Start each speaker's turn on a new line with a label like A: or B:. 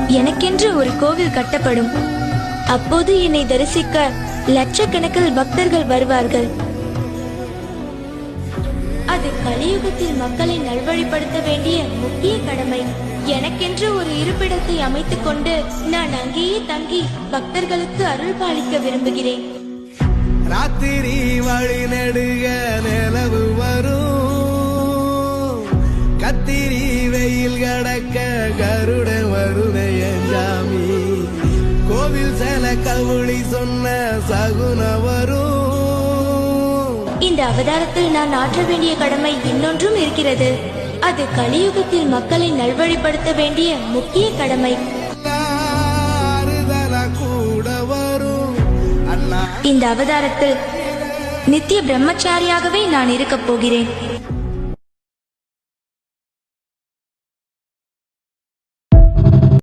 A: எனக்கென்று ஒரு கோவில் கட்டப்படும். அப்போது என்னை தரிசிக்க லட்சக்கணக்கில் பக்தர்கள் வருவார்கள். அது கலியுகத்தில் மக்களை நல்வழிப்படுத்த வேண்டிய முக்கிய கடமை. எனக்கென்று ஒரு இருப்பிடத்தை அமைத்துக் கொண்டு நான் அங்கேயே தங்கி பக்தர்களுக்கு அருள் பாலிக்க விரும்புகிறேன்.
B: ராத்திரி வழி நெடுக நிலவு வரும், கத்திரி வெயில் கடக்க கருட வருடையஞ்சாமி, கோவில் செல கவுளி சொன்ன சகுன வரும்.
A: இந்த அவதாரத்தில் நான் ஆற்ற வேண்டிய கடமை இன்னொன்றும் இருக்கிறது. அது கலியுகத்தில் மக்களை நல்வழிப்படுத்த வேண்டிய முக்கிய கடமை.
B: கூட வரும்.
A: இந்த அவதாரத்தில் நித்திய பிரம்மச்சாரியாகவே நான் இருக்கப் போகிறேன்.